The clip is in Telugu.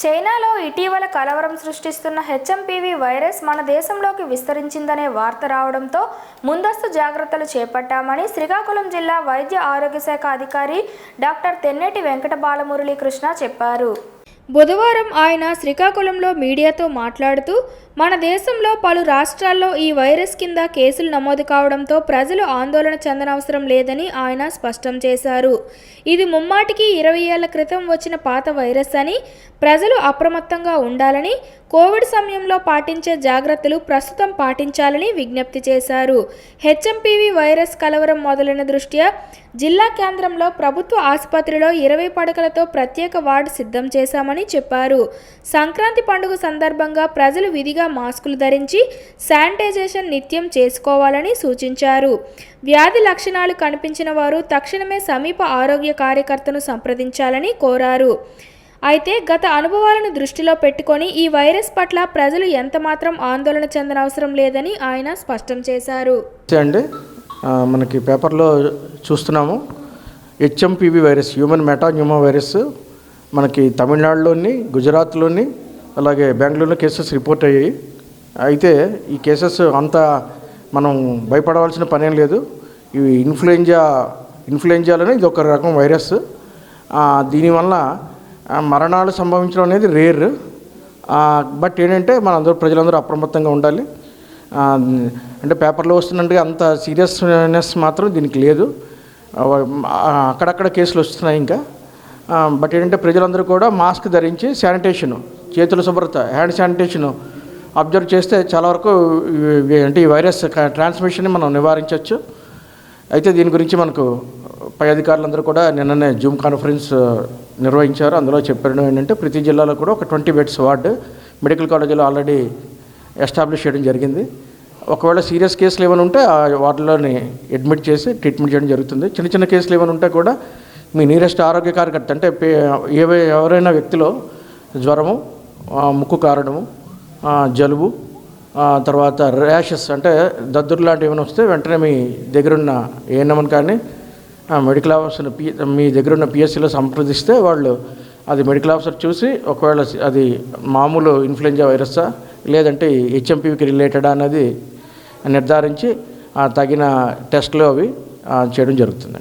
చైనాలో ఇటీవల కలవరం సృష్టిస్తున్న హెచ్ఎంపీవీ వైరస్ మన దేశంలోకి విస్తరించిందనే వార్త రావడంతో ముందస్తు జాగ్రత్తలు చేపట్టామని శ్రీకాకుళం జిల్లా వైద్య ఆరోగ్య శాఖ అధికారి డాక్టర్ తెన్నేటి వెంకట బాలమురళీకృష్ణ చెప్పారు. బుధవారం ఆయన శ్రీకాకుళంలో మీడియాతో మాట్లాడుతూ మన దేశంలో పలు రాష్ట్రాల్లో ఈ వైరస్ కింద కేసులు నమోదు కావడంతో ప్రజలు ఆందోళన చెందనవసరం లేదని ఆయన స్పష్టం చేశారు. ఇది ముమ్మాటికి 20 ఏళ్ల క్రితం వచ్చిన పాత వైరస్ అని, ప్రజలు అప్రమత్తంగా ఉండాలని, కోవిడ్ సమయంలో పాటించే జాగ్రత్తలు ప్రస్తుతం పాటించాలని విజ్ఞప్తి చేశారు. హెచ్ఎంపీవీ వైరస్ కలవరం మొదలైన దృష్ట్యా జిల్లా కేంద్రంలో ప్రభుత్వ ఆసుపత్రిలో 20 పడకలతో ప్రత్యేక వార్డు సిద్ధం చేశామని చెప్పారు. సంక్రాంతి పండుగ సందర్భంగా ప్రజలు విధిగా మాస్కులు ధరించి శానిటైజేషన్ నిత్యం చేసుకోవాలని సూచించారు. వ్యాధి లక్షణాలు కనిపించిన వారు తక్షణమే సమీప ఆరోగ్య కార్యకర్తను సంప్రదించాలని కోరారు. అయితే గత అనుభవాలను దృష్టిలో పెట్టుకొని ఈ వైరస్ పట్ల ప్రజలు ఎంతమాత్రం ఆందోళన చెందనవసరం లేదని ఆయన స్పష్టం చేశారు. మనకి పేపర్లో చూస్తున్నాము, హెచ్ఎంపీవీ వైరస్, హ్యూమన్ మెటాన్యూమా వైరస్ మనకి తమిళనాడులోని, గుజరాత్లోని, అలాగే బెంగళూరులో కేసెస్ రిపోర్ట్ అయ్యాయి. అయితే ఈ కేసెస్ అంతా మనం భయపడవలసిన పనేం లేదు. ఇవి ఇన్ఫ్లుయెంజాలోనే ఇది ఒక రకం వైరస్. దీనివల్ల మరణాలు సంభవించడం అనేది రేర్. బట్ ఏంటంటే మనందరూ ప్రజలందరూ అప్రమత్తంగా ఉండాలి. అంటే పేపర్లో వస్తున్నట్టుగా అంత సీరియస్నెస్ మాత్రం దీనికి లేదు. అక్కడక్కడ కేసులు వస్తున్నాయి ఇంకా. బట్ ఏంటంటే ప్రజలందరూ కూడా మాస్క్ ధరించి శానిటేషను, చేతుల శుభ్రత, హ్యాండ్ శానిటేషను అబ్జర్వ్ చేస్తే చాలా వరకు అంటే ఈ వైరస్ ట్రాన్స్మిషన్ని మనం నివారించవచ్చు. అయితే దీని గురించి మనకు పై అధికారులందరూ కూడా నిన్ననే జూమ్ కాన్ఫరెన్స్ నిర్వహించారు. అందులో చెప్పడం ఏంటంటే ప్రతి జిల్లాలో కూడా ఒక 20 బెడ్స్ వార్డు మెడికల్ కాలేజీలో ఆల్రెడీ ఎస్టాబ్లిష్ చేయడం జరిగింది. ఒకవేళ సీరియస్ కేసులు ఏమైనా ఉంటే ఆ వార్డులోని అడ్మిట్ చేసి ట్రీట్మెంట్ చేయడం జరుగుతుంది. చిన్న చిన్న కేసులు ఏమైనా ఉంటే కూడా మీ నియరెస్ట్ ఆరోగ్య కార్యకర్త, అంటే ఎవరైనా వ్యక్తిలో జ్వరము, ముక్కు కారడము, జలుబు, తర్వాత ర్యాషెస్ అంటే దద్దురు లాంటివి ఏమైనా వస్తే వెంటనే మీ దగ్గరున్న ఏఎన్ఎంని కానీ మెడికల్ ఆఫీసర్ మీ దగ్గరున్న పిఎస్సిలో సంప్రదిస్తే వాళ్ళు అది మెడికల్ ఆఫీసర్ చూసి ఒకవేళ అది మామూలు ఇన్ఫ్లుయెంజా వైరస్సా లేదంటే హెచ్ఎంపీవీకి రిలేటెడ్ అనేది నిర్ధారించి తగిన టెస్టులు అవి చేయడం జరుగుతుంది.